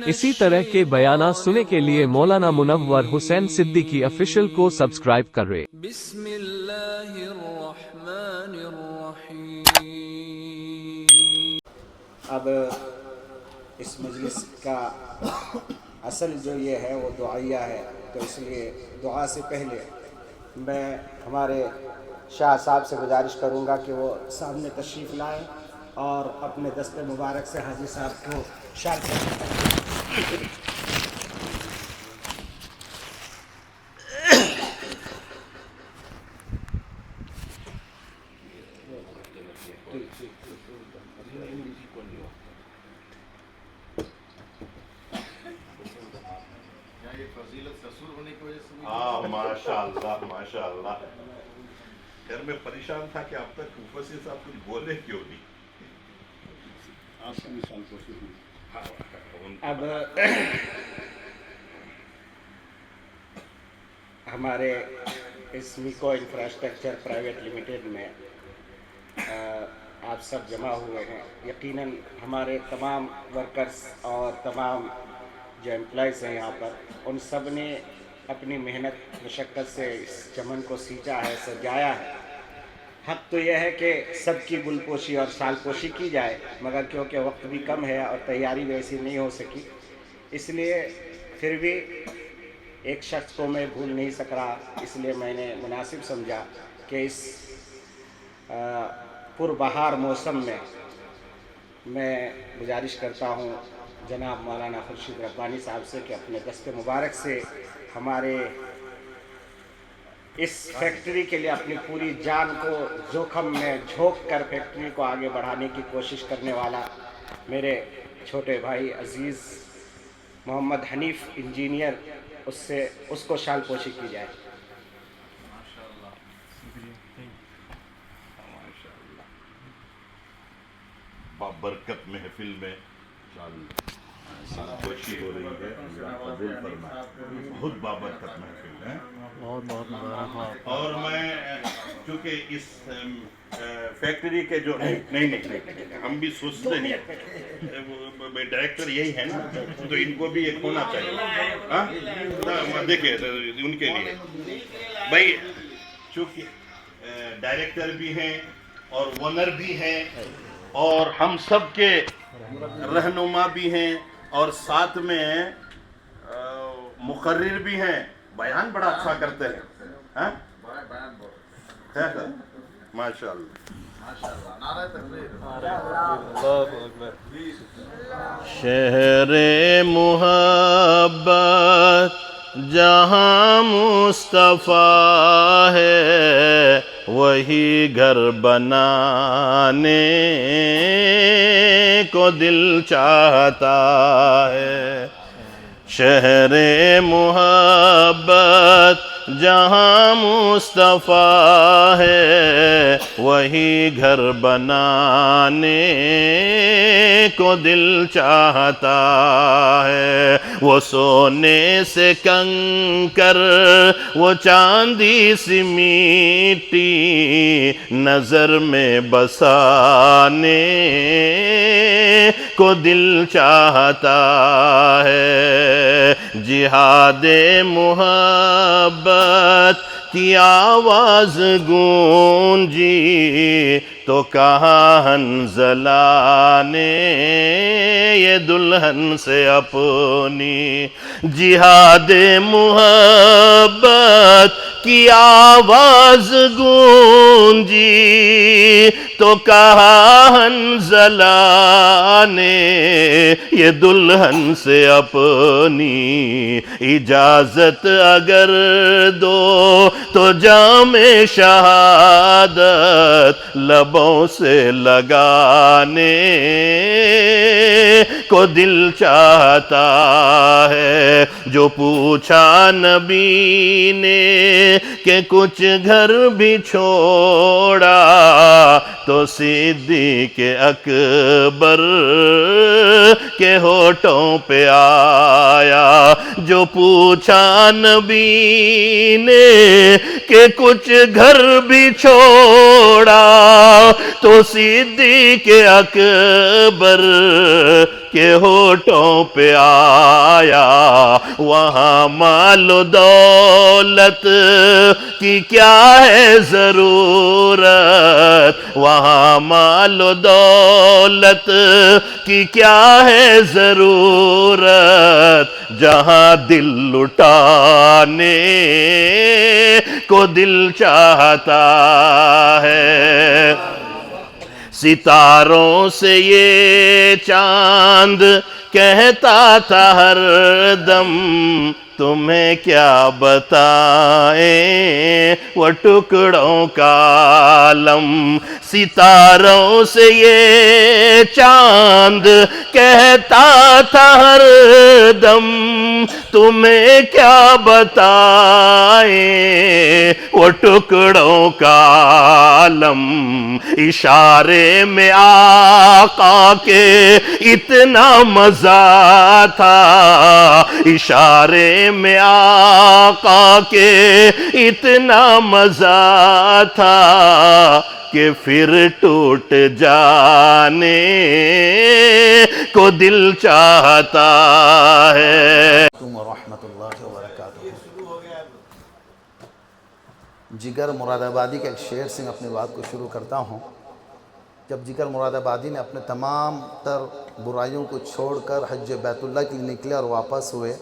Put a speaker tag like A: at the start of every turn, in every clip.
A: اسی طرح کے بیانات سننے کے لیے مولانا منور حسین صدیقی آفیشل کو سبسکرائب کریں۔
B: بسم اللہ الرحمن الرحیم۔
C: اب اس مجلس کا اصل جو یہ ہے وہ دعائیہ ہے، تو اس لیے دعا سے پہلے میں ہمارے شاہ صاحب سے گزارش کروں گا کہ وہ سامنے تشریف لائیں اور اپنے دست مبارک سے حاجی صاحب کو شاد کریں۔
D: ماشاء اللہ ماشاء اللہ۔ خیر میں پریشان تھا کہ اب تک مفسر صاحب کچھ بولے کیوں نہیں۔
C: اب ہمارے اس میکو انفراسٹرکچر پرائیویٹ لمیٹڈ میں آپ سب جمع ہوئے ہیں۔ یقیناً ہمارے تمام ورکرز اور تمام جو امپلائیز ہیں یہاں پر، ان سب نے اپنی محنت مشقت سے اس چمن کو سینچا ہے، سجایا ہے۔ حق تو یہ ہے کہ سب کی گل پوشی اور سال پوشی کی جائے، مگر کیونکہ وقت بھی کم ہے اور تیاری بھی ایسی نہیں ہو سکی، اس لیے پھر بھی ایک شخص کو میں بھول نہیں سک رہا، اس لیے میں نے مناسب سمجھا کہ اس پربہار موسم میں گزارش کرتا ہوں جناب مولانا خورشید ربانی صاحب سے کہ اپنے دست مبارک سے ہمارے اس فیکٹری کے لیے اپنی پوری جان کو جوخم میں جھونک کر فیکٹری کو آگے بڑھانے کی کوشش کرنے والا میرے چھوٹے بھائی عزیز محمد حنیف انجینئر، اس کو شال پوشی کی جائے۔
D: بابرکت محفل میں خوشی ہو رہی ہے، قبول فرمائے۔ بہت بابرکت محفل ہے، اور میں چونکہ اس فیکٹری کے جو نہیں ہم بھی سوچتے نہیں، ڈائریکٹر یہی ہے نا، تو ان کو بھی ایک ہونا چاہیے۔ دیکھیں ان کے لیے بھائی، چونکہ ڈائریکٹر بھی ہیں اور ونر بھی ہیں اور ہم سب کے رہنما بھی ہیں اور ساتھ میں مقرر بھی ہیں، بیان بڑا اچھا کرتے ہیں۔ ماشاء اللہ۔
E: شہر محبت جہاں مصطفیٰ ہے، وہی گھر بنانے کو دل چاہتا ہے۔ شہر محبت جہاں مصطفیٰ ہے، وہی گھر بنانے کو دل چاہتا ہے۔ وہ سونے سے کنکر، وہ چاندی سی مٹی، نظر میں بسانے کو دل چاہتا ہے۔ جہاد محبت کی آواز گونجی تو کہاں حنظلہ نے یہ دلہن سے اپنی۔ جہاد محبت کی آواز گونجی تو کہاں حنظلہ نے یہ دلہن سے اپنی۔ اجازت اگر دو تو جام شہادت لبوں سے لگانے کو دل چاہتا ہے۔ جو پوچھا نبی نے کہ کچھ گھر بھی چھوڑا تو صدیق اکبر کے ہونٹوں پہ آیا۔ جو پوچھا نبی نے کہ کچھ گھر بھی چھوڑا تو صدیق اکبر کے ہونٹوں پہ آیا، وہاں مال و دولت کی کیا ہے ضرورت، وہاں مال و دولت کی کیا ہے ضرورت، جہاں دل لٹانے کو دل چاہتا ہے۔ ستاروں سے یہ چاند کہتا تھا ہر دم، تمہیں کیا بتائیں وہ ٹکڑوں کا عالم۔ ستاروں سے یہ چاند کہتا تھا ہر دم، تمہیں کیا بتائیں وہ ٹکڑوں کا عالم۔ اشارے میں آقا کے اتنا مزہ تھا، اشارے میں آقا کے اتنا مزہ تھا کہ پھر ٹوٹ جانے کو دل چاہتا ہے۔
F: ورحمۃ اللہ وبرکاتہ۔ جگر مراد آبادی کے ایک شعر سے میں اپنی بات کو شروع کرتا ہوں۔ جب جگر مراد آبادی نے اپنے تمام تر برائیوں کو چھوڑ کر حج بیت اللہ کے لیے نکلے اور واپس ہوئے،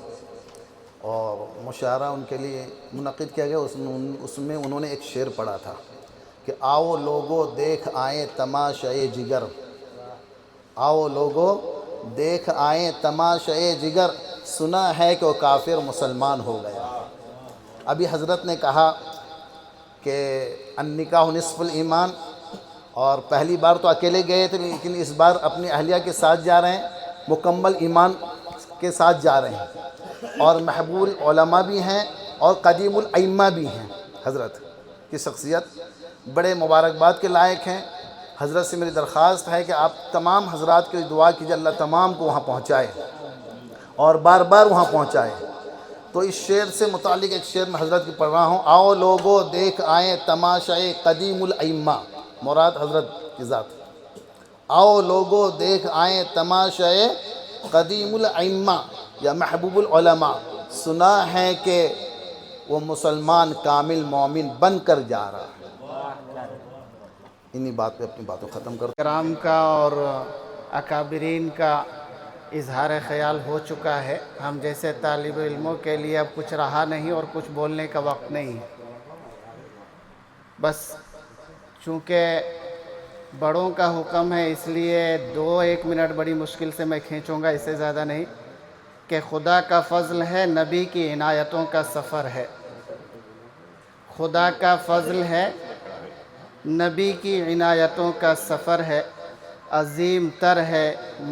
F: اور مشاعرہ ان کے لیے منعقد کیا گیا، اس میں انہوں نے ایک شعر پڑھا تھا کہ آؤ لوگو دیکھ آئیں تماشائے جگر، آؤ لوگو دیکھ آئیں تماشائے جگر، سنا ہے کہ وہ کافر مسلمان ہو گیا۔ ابھی حضرت نے کہا کہ النکاح نصف الایمان، اور پہلی بار تو اکیلے گئے تھے، لیکن اس بار اپنی اہلیہ کے ساتھ جا رہے ہیں، مکمل ایمان کے ساتھ جا رہے ہیں، اور محبوب العلماء بھی ہیں اور قدیم الائمہ بھی ہیں۔ حضرت کی شخصیت بڑے مبارکباد کے لائق ہیں۔ حضرت سے میری درخواست ہے کہ آپ تمام حضرات کے لیے دعا کیجیے، اللہ تمام کو وہاں پہنچائے اور بار بار وہاں پہنچائے۔ تو اس شعر سے متعلق ایک شعر میں حضرت کی پڑھ رہا ہوں۔ آؤ لوگو دیکھ آئیں تماشائے قدیم الائمہ، مراد حضرت کی ذات۔ آؤ لوگو دیکھ آئیں تماشائے قدیم الائمہ یا محبوب العلماء، سنا ہے کہ وہ مسلمان کامل مومن بن کر جا رہا ہے۔ انہی بات پہ اپنی باتوں ختم کرتا ہوں۔
G: کرام کا اور اکابرین کا اظہار خیال ہو چکا ہے۔ ہم جیسے طالب علموں کے لیے اب کچھ رہا نہیں اور کچھ بولنے کا وقت نہیں ہے۔ بس چونکہ بڑوں کا حکم ہے، اس لیے 2-1 منٹ بڑی مشکل سے میں کھینچوں گا، اس سے زیادہ نہیں، کہ خدا کا فضل ہے، نبی کی عنایتوں کا سفر ہے۔ خدا کا فضل ہے، نبی کی عنایتوں کا سفر ہے، عظیم تر ہے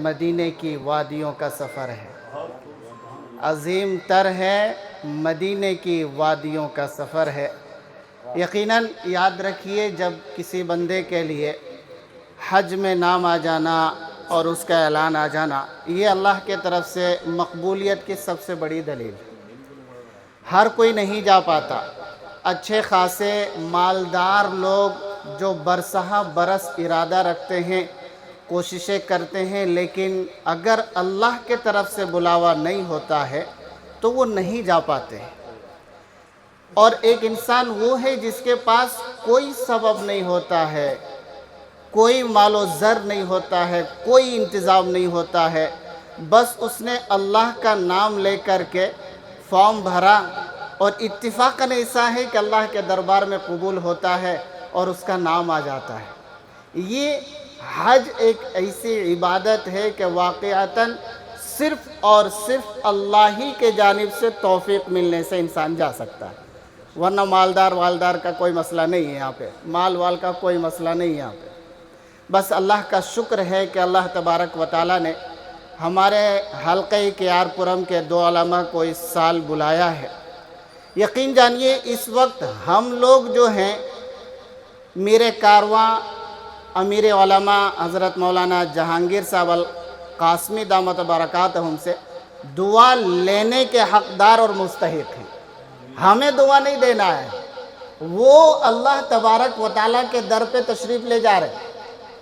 G: مدینے کی وادیوں کا سفر ہے، عظیم تر ہے مدینے کی وادیوں کا سفر ہے۔ یقیناً یاد رکھیے، جب کسی بندے کے لیے حج میں نام آ جانا اور اس کا اعلان آ جانا، یہ اللہ کے طرف سے مقبولیت کی سب سے بڑی دلیل ہے۔ ہر کوئی نہیں جا پاتا۔ اچھے خاصے مالدار لوگ جو برسہ برس ارادہ رکھتے ہیں، کوششیں کرتے ہیں، لیکن اگر اللہ کے طرف سے بلاوا نہیں ہوتا ہے تو وہ نہیں جا پاتے۔ اور ایک انسان وہ ہے جس کے پاس کوئی سبب نہیں ہوتا ہے، کوئی مال و زر نہیں ہوتا ہے، کوئی انتظام نہیں ہوتا ہے، بس اس نے اللہ کا نام لے کر کے فارم بھرا، اور اتفاقاً ایسا ہے کہ اللہ کے دربار میں قبول ہوتا ہے اور اس کا نام آ جاتا ہے۔ یہ حج ایک ایسی عبادت ہے کہ واقعتاً صرف اور صرف اللہ ہی کے جانب سے توفیق ملنے سے انسان جا سکتا ہے، ورنہ مالدار والدار کا کوئی مسئلہ نہیں ہے یہاں پہ، مال وال کا کوئی مسئلہ نہیں ہے یہاں پہ۔ بس اللہ کا شکر ہے کہ اللہ تبارک و تعالیٰ نے ہمارے حلقہ کیار پورم کے 2 علماء کو اس سال بلایا ہے۔ یقین جانیے اس وقت ہم لوگ جو ہیں، میرے کارواں امیر علماء حضرت مولانا جہانگیر صاحب القاسمی دامت برکاتہم سے دعا لینے کے حقدار اور مستحق ہیں۔ ہمیں دعا نہیں دینا ہے، وہ اللہ تبارک و تعالیٰ کے در پہ تشریف لے جا رہے ہیں،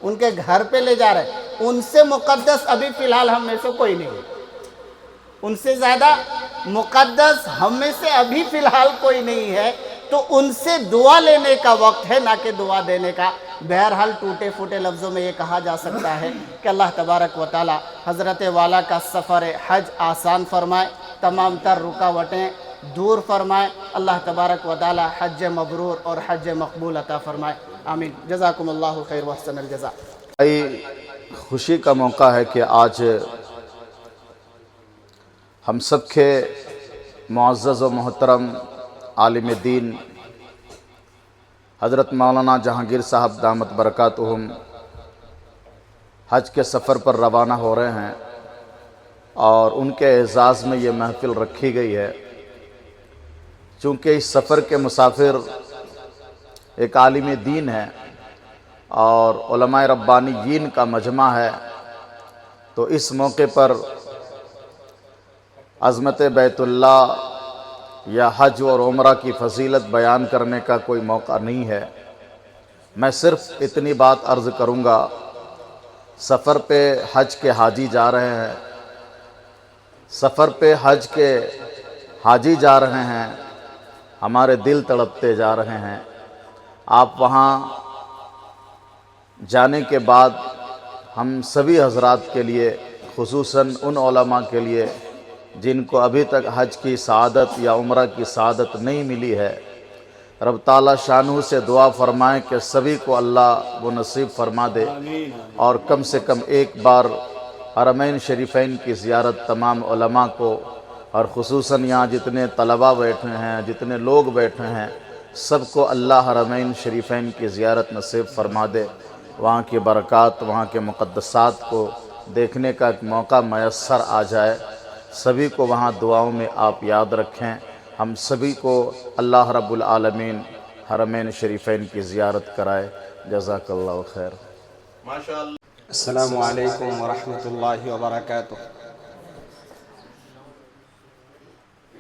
G: ان کے گھر پہ لے جا رہے ہیں، ان سے مقدس ابھی فی الحال ہم میں سے کوئی نہیں ہے، ان سے زیادہ مقدس ہم میں سے ابھی فی الحال کوئی نہیں ہے، تو ان سے دعا لینے کا وقت ہے، نہ کہ دعا دینے کا۔ بہرحال ٹوٹے پھوٹے لفظوں میں یہ کہا جا سکتا ہے کہ اللہ تبارک و تعالی حضرت والا کا سفر حج آسان فرمائے، تمام تر رکاوٹیں دور فرمائے، اللہ تبارک و تعالی حج مبرور اور حج مقبول عطا فرمائے، آمین۔ جزاکم اللہ خیر واحسن الجزاء۔
F: خوشی کا موقع ہے کہ آج ہم سب کے معزز و محترم عالم دین حضرت مولانا جہانگیر صاحب دامت برکاتہم حج کے سفر پر روانہ ہو رہے ہیں، اور ان کے اعزاز میں یہ محفل رکھی گئی ہے۔ چونکہ اس سفر کے مسافر ایک عالم دین ہے اور علماء ربانیین کا مجمع ہے، تو اس موقع پر عظمت بیت اللہ یا حج اور عمرہ کی فضیلت بیان کرنے کا کوئی موقع نہیں ہے۔ میں صرف اتنی بات عرض کروں گا، سفر پہ حج کے حاجی جا رہے ہیں، سفر پہ حج کے حاجی جا رہے ہیں، ہمارے دل تڑپتے جا رہے ہیں۔ آپ وہاں جانے کے بعد ہم سبھی حضرات کے لیے، خصوصاً ان علماء کے لیے جن کو ابھی تک حج کی سعادت یا عمرہ کی سعادت نہیں ملی ہے، رب تعالیٰ شانہ سے دعا فرمائیں کہ سبھی کو اللہ وہ نصیب فرما دے، اور کم سے کم ایک بار حرمین شریفین کی زیارت تمام علماء کو، اور خصوصاً یہاں جتنے طلباء بیٹھے ہیں، جتنے لوگ بیٹھے ہیں، سب کو اللہ حرمین شریفین کی زیارت نصیب فرما دے، وہاں کی برکات، وہاں کے مقدسات کو دیکھنے کا ایک موقع میسر آ جائے۔ سبھی کو وہاں دعاؤں میں آپ یاد رکھیں۔ ہم سبھی کو اللہ رب العالمین حرمین شریفین کی زیارت کرائے۔ جزاک اللہ خیر۔
D: ماشاءاللہ۔
C: السلام علیکم ورحمۃ اللہ وبرکاتہ۔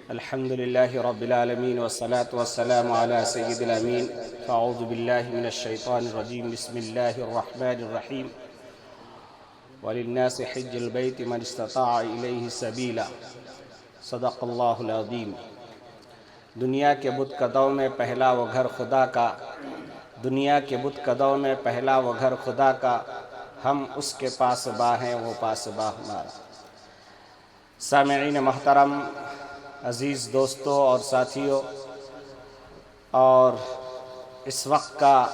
C: الحمد للہ رب العالمین والصلاة والسلام علی سید الامین، فاعوذ باللہ من الشیطان الرجیم، بسم اللہ الرحمن الرحیم، وَلِلنَّاسِ حِجِّ الْبَيْتِ مَنِ اسْتَطَاعَ إِلَيْهِ سَبِيلًا، صدق اللہ العظیم۔ دنیا کے بت قدوں میں پہلا وہ گھر خدا کا، دنیا کے بت قدوں میں پہلا وہ گھر خدا کا، ہم اس کے پاس با ہیں، وہ پاس با ہمارا۔ سامعین محترم، عزیز دوستوں اور ساتھیوں، اور اس وقت کا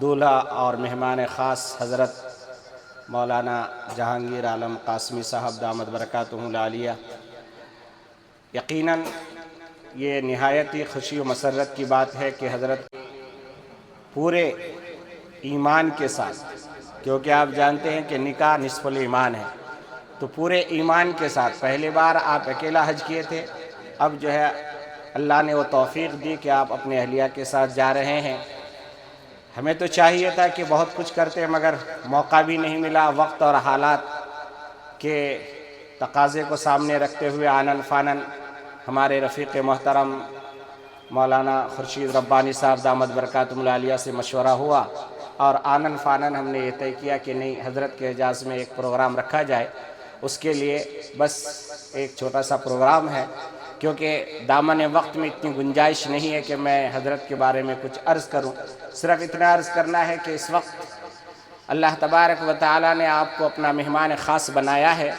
C: دولہا اور مہمان خاص حضرت مولانا جہانگیر عالم قاسمی صاحب دامت برکاتہم العالیہ، یقیناً یہ نہایت ہی خوشی و مسرت کی بات ہے کہ حضرت پورے ایمان کے ساتھ، کیونکہ آپ جانتے ہیں کہ نکاح نصف الایمان ہے، تو پورے ایمان کے ساتھ پہلی بار آپ اکیلا حج کیے تھے، اب جو ہے اللہ نے وہ توفیق دی کہ آپ اپنے اہلیہ کے ساتھ جا رہے ہیں۔ ہمیں تو چاہیے تھا کہ بہت کچھ کرتے، مگر موقع بھی نہیں ملا، وقت اور حالات کے تقاضے کو سامنے رکھتے ہوئے آنن فانن ہمارے رفیق محترم مولانا خورشید ربانی صاحب دامت برکاتہم العالیہ سے مشورہ ہوا، اور آنن فانن ہم نے یہ طے کیا کہ نہیں، حضرت کے اعزاز میں ایک پروگرام رکھا جائے۔ اس کے لیے بس ایک چھوٹا سا پروگرام ہے، کیونکہ دامن وقت میں اتنی گنجائش نہیں ہے کہ میں حضرت کے بارے میں کچھ عرض کروں۔ صرف اتنا عرض کرنا ہے کہ اس وقت اللہ تبارک و تعالیٰ نے آپ کو اپنا مہمان خاص بنایا ہے،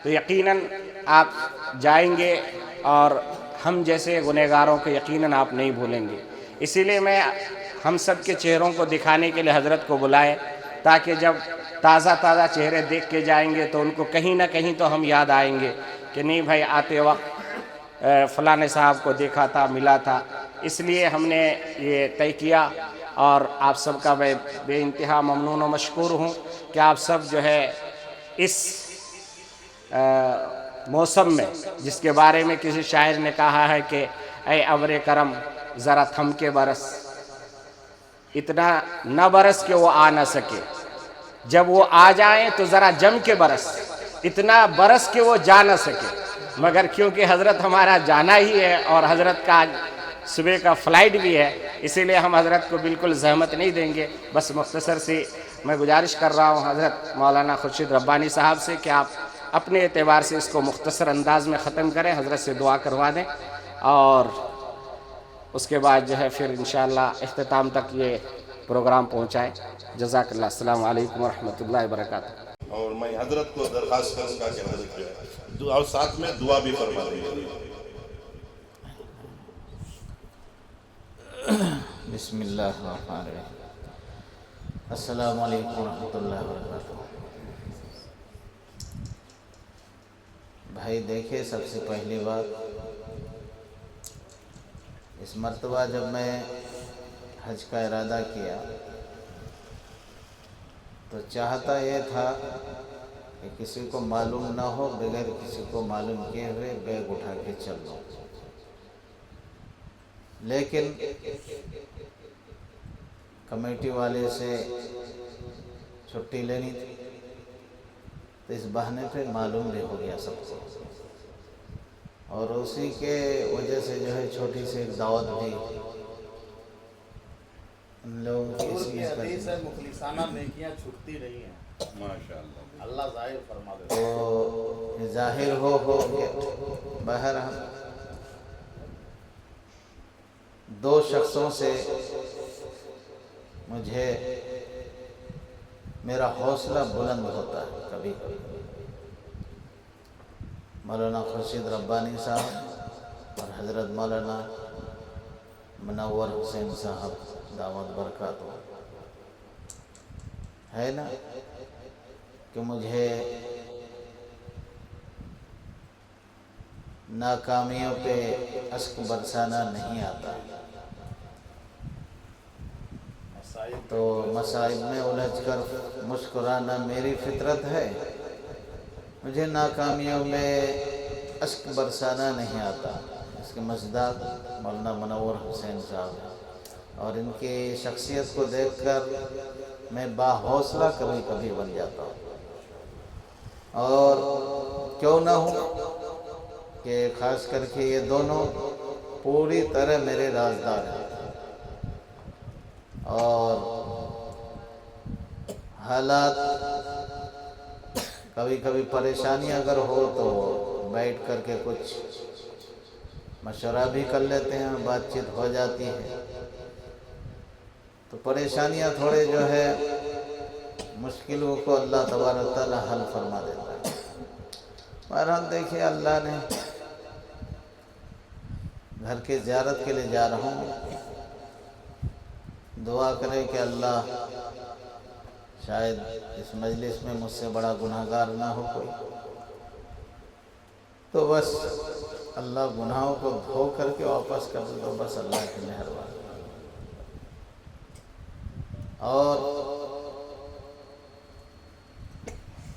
C: تو یقیناً آپ جائیں گے اور ہم جیسے گنہگاروں کو یقیناً آپ نہیں بھولیں گے۔ اسی لیے میں ہم سب کے چہروں کو دکھانے کے لیے حضرت کو بلائے، تاکہ جب تازہ تازہ چہرے دیکھ کے جائیں گے تو ان کو کہیں نہ کہیں تو ہم یاد آئیں گے کہ نہیں بھائی، آتے وقت فلاں صاحب کو دیکھا تھا، ملا تھا۔ اس لیے ہم نے یہ طے کیا، اور آپ سب کا میں بے انتہا ممنون و مشکور ہوں کہ آپ سب جو ہے اس موسم میں، جس کے بارے میں کسی شاعر نے کہا ہے کہ اے ابر کرم ذرا تھم کے برس، اتنا نہ برس کہ وہ آ نہ سکے، جب وہ آ جائیں تو ذرا جم کے برس، اتنا برس کہ وہ جا نہ سکے۔ مگر کیونکہ حضرت ہمارا جانا ہی ہے اور حضرت کا صبح کا فلائٹ بھی ہے، اسی لیے ہم حضرت کو بالکل زحمت نہیں دیں گے، بس مختصر سی میں گزارش کر رہا ہوں حضرت مولانا خورشید ربانی صاحب سے کہ آپ اپنے اعتبار سے اس کو مختصر انداز میں ختم کریں، حضرت سے دعا کروا دیں، اور اس کے بعد جو ہے پھر انشاءاللہ اختتام تک یہ پروگرام پہنچائے. جزاک اللہ. السلام علیکم ورحمۃ اللہ وبرکاتہ.
D: اور میں حضرت کو درخواست کروں گا کہ حضرت جو ہے اور ساتھ میں دعا بھی فرما دیں گے.
G: بسم اللہ الرحمن الرحیم. السلام علیکم ورحمۃ اللہ وبرکاتہ. بھائی دیکھیں، سب سے پہلی بات، اس مرتبہ جب میں حج کا ارادہ کیا تو چاہتا یہ تھا کہ کسی کو معلوم نہ ہو، بغیر کسی کو معلوم کیے ہوئے بیگ اٹھا کے چل لوں. لیکن کمیٹی والے سے چھٹی لینی تھی تو اس بہانے پہ معلوم بھی ہو گیا سب کو، اور اسی کے وجہ سے جو ہے چھوٹی سی ایک دعوت بھی ان لوگوں کی اس چیز کا
F: حدیث ہے، مخلصانہ نیکیاں چھٹتی رہی ہیں.
D: ماشاءاللہ.
F: اللہ ظاہر فرما دے.
G: تو ظاہر ہو کہ بہرحال دو شخصوں سے مجھے میرا حوصلہ بلند ہوتا ہے کبھی کبھی. مولانا خورشید ربانی صاحب اور حضرت مولانا منور حسین صاحب دعوت برکات ہے نا، کہ مجھے ناکامیوں پہ اشک برسانا نہیں آتا. تو مصائب میں الجھ کر مسکرانا میری فطرت ہے. مجھے ناکامیوں میں اشک برسانا نہیں آتا. اس کے مصداق مولانا منور حسین صاحب، اور ان کی شخصیت کو دیکھ کر میں باحوصلہ کبھی کبھی بن جاتا ہوں. اور کیوں نہ ہوں کہ خاص کر کے یہ دونوں پوری طرح میرے رازدار ہیں، اور حالات کبھی کبھی پریشانی اگر ہو تو بیٹھ کر کے کچھ مشورہ بھی کر لیتے ہیں، بات چیت ہو جاتی ہے. تو پریشانیاں تھوڑے جو ہے مشکلوں کو اللہ تبارک تعالی حل فرما دیتا ہے. بہرحال دیکھیے، اللہ نے گھر کی زیارت کے لیے جا رہا ہوں. دعا کریں کہ اللہ شاید اس مجلس میں مجھ سے بڑا گناہگار نہ ہو کوئی، تو بس اللہ گناہوں کو دھو کر کے واپس کر دے تو بس اللہ کی مہربانی. اور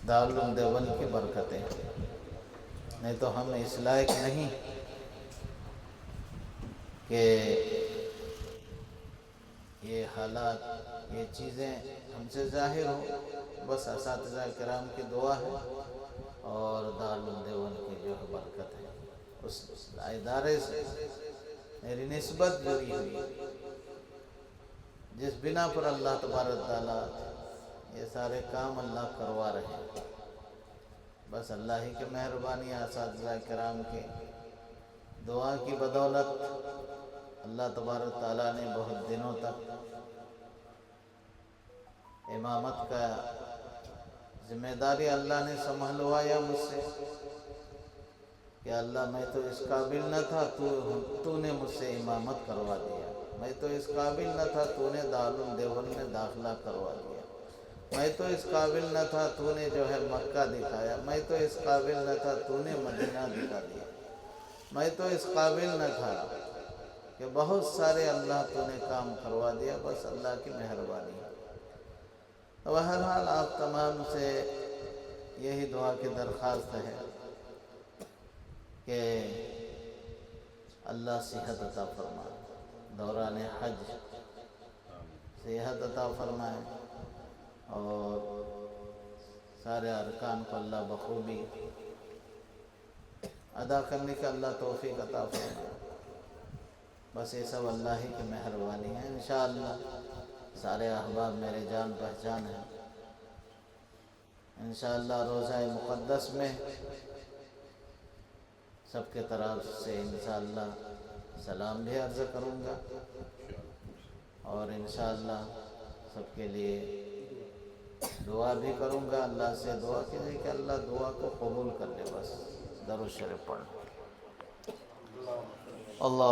G: دارالعلوم دیوبند کی برکتیں، نہیں تو ہم اس لائق نہیں کہ یہ حالات، یہ چیزیں ہم سے ظاہر ہوں. بس اساتذہ کرام کی دعا ہے اور دارالعلوم دیوبند کی جو ہے برکت ہے. اس ادارے سے میری نسبت جڑی ہوئی، جس بنا پر اللہ تبارک تعالیٰ یہ سارے کام اللہ کروا رہے ہیں. بس اللہ ہی کی مہربانی، اساتذہ کرام کی دعا کی بدولت اللہ تبارک تعالیٰ نے بہت دنوں تک امامت کا ذمہ داری اللہ نے سنبھلوایا مجھ سے کہ اللہ میں تو اس قابل نہ تھا، تو نے مجھ سے امامت کروا دیا. میں تو اس قابل نہ تھا، تو نے دارالعلوم دیوبند میں داخلہ کروا دیا. میں تو اس قابل نہ تھا، تو نے جو ہے مکہ دکھایا. میں تو اس قابل نہ تھا، تو نے مدینہ دکھا دیا. میں تو اس قابل نہ تھا کہ بہت سارے اللہ تو نے کام کروا دیا. بس اللہ کی مہربانی. بہرحال آپ تمام سے یہی دعا کی درخواست ہے کہ اللہ صحت عطا فرمائے، دوران حج صحت عطا فرمائے، اور سارے ارکان کو اللہ بخوبی ادا کرنے کا اللہ توفیق عطا فرمائے. بس یہ سب اللہ ہی کی مہربانی ہے. انشاءاللہ سارے احباب میرے جان پہچان ہیں.
H: انشاءاللہ روزہ مقدس میں سب کے طرف سے انشاءاللہ سلام بھی عرض کروں گا، اور انشاءاللہ سب کے لیے دعا بھی کروں گا۔ اللہ سے دعا کیجیے کہ اللہ دعا کو قبول کر لے۔ بس درود شریف پڑھ اللہ